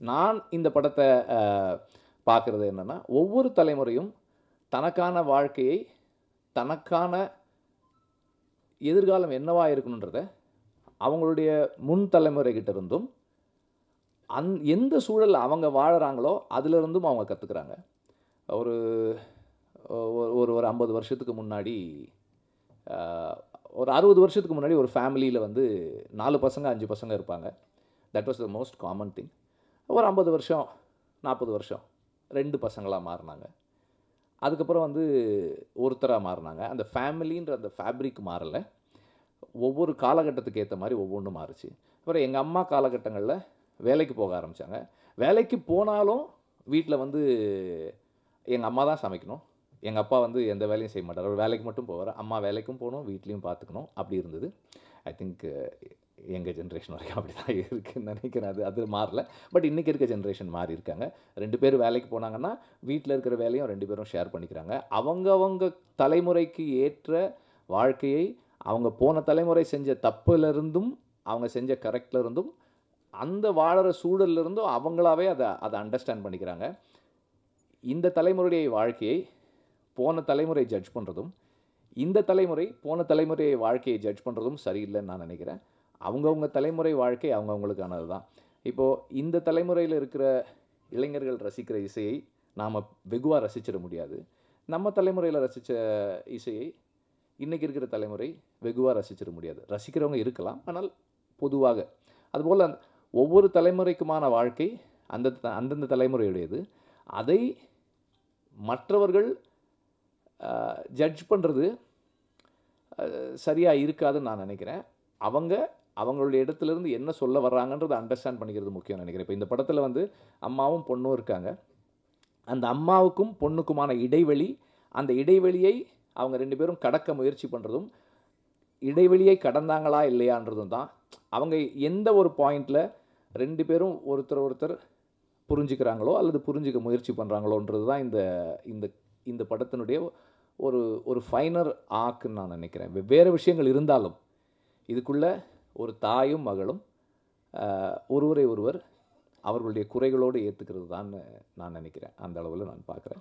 நான் இந்த படத்த அ பார்க்குறது என்னன்னா, ஒவ்வொரு தலைமுறையும் தனக்கான வாழ்க்கையை, தனக்கான எதிர்காலம் என்னவா இருக்கணுன்றத, அவங்களுடைய முன் தலைமுறைகிட்ட இருந்தும், எந்த சூழல்ல அவங்க வாழுறாங்களோ, அதிலிருந்தும் அவங்க கத்துக்கிறாங்க. ஒரு ஒரு ஒரு 50 வருஷத்துக்கு முன்னாடி, அ ஒரு 60 வருஷத்துக்கு முன்னாடி ஒரு ஃபேமிலியில வந்து 4 பசங்க, 5 பசங்க இருப்பாங்க. That was the most common thing. ஒரு 50 வருஷம், 40 வருஷம் 2 பசங்களா மாறுனாங்க. அதுக்கப்புறம் வந்து ஒருத்தரா மாறுனாங்க. அந்த ஃபேமிலின்ற அந்த ஃபேப்ரிக் மாறல. ஒவ்வொரு காலகட்டத்துக்கு ஏத்த மாரி ஒவ்வொன்னும் மாறுச்சு. அப்புறம் எங்க அம்மா காலகட்டங்கள்ல வேலைக்கு போக ஆரம்பிச்சாங்க. வேலைக்கு போனாலும் வீட்ல வந்து எங்க அம்மா தான் சமைக்கணும். எங்க அப்பா வந்து எந்த வேலையும் செய்ய மாட்டாரு. அவரு வேலைக்கு மட்டும் போவாரு. அம்மா வேலைக்கும் போணும், வீட்லயும் பார்த்துக்கணும். அப்படி இருந்தது. ஐ திங்க் எங்க ஜெனரேஷன் வரைக்கும் அப்படிதான் இருக்குன்னு நெனைக்கிறேன். அது அது மாறல. பட் இன்னைக்கு இருக்க ஜெனரேஷன் மாறியிருக்காங்க. 2 பேரும் வேலைக்கு போனாங்கன்னா, வீட்ல இருக்கிற வேலையும் 2 பேரும் ஷேர் பண்ணிக்கிறாங்க. அவங்க தலைமுறைக்கு ஏற்ற வாழ்க்கையை, அவங்க போன தலைமுறை செஞ்ச தப்புலருந்தும், அவங்க செஞ்ச கரெக்ட்ல இருந்தும், அந்த வாழுற சூழல்ல இருந்தும் அவங்களாவே அத அத அண்டர்ஸ்டாண்ட் பண்ணிக்கிறாங்க. இந்த தலைமுறையுடைய வாழ்க்கையை போன தலைமுறை ஜட்ஜ் பண்றதும், இந்த தலைமுறை போன தலைமுறை வாழ்க்கையை ஜட்ஜ் பண்றதும் சரியில்லன்னு நான் நெனைக்கிறேன். அவங்கவங்க தலைமுறை வாழ்க்கை அவங்கவங்களுக்கானது தான். இப்போ இந்த தலைமுறையில இருக்கிற இளைஞர்கள் ரசிக்கிற இசையை நாம வெகுவா ரசிச்சிட முடியாது. நம்ம தலைமுறையில ரசிச்ச இசையை இன்னைக்கு இருக்கிற தலைமுறை வெகுவா ரசிச்சிட முடியாது. ரசிக்கிறவங்க இருக்கலாம். ஆனால் பொதுவாக. அதுபோல ஒவ்வொரு தலைமுறைக்குமான வாழ்க்கை அந்தந்த தலைமுறையுடையது. அதை மற்றவர்கள் ஜட்ஜ் பண்றது சரியா இருக்காதுன்னு நான் நெனைக்கிறேன். அவங்க அவங்களுடைய இடத்திலிருந்து என்ன சொல்ல வர்றாங்கன்றத அண்டர்ஸ்டாண்ட் பண்ணிக்கிறது முக்கியம்னு நெனைக்கிறேன். இப்ப இந்த படத்துல வந்து அம்மாவும், பொண்ணும் இருக்காங்க. அந்த அம்மாவுக்கும், பொண்ணுக்குமான இடைவெளி, அந்த இடைவெளியை அவங்க 2 பேரும் கடக்க முயற்சி பண்றதும், இடைவெளியை கடந்தாங்களா இல்லையான்றதும் தான். அவங்க எந்த ஒரு பாயிண்ட்ல 2 பேரும் ஒருத்தர் ஒருத்தர் புரிஞ்சுக்கிறாங்களோ, அல்லது புரிஞ்சுக்க முயற்சி பண்றாங்களோன்றது தான் இந்த இந்த இந்த படத்தினுடைய ஒரு ஒரு ஃபைனர் ஆர்க்ன்னு நான் நெனைக்கிறேன். வெவ்வேறு விஷயங்கள் இருந்தாலும், இதுக்குள்ள ஒரு தாயும், மகளும் ஒருவரை ஒருவர் அவர்களுடைய குறைகளோடு ஏத்துக்கிறது தான்னு நான் நெனைக்கிறேன். அந்த அளவுல நான் பார்க்குறேன்.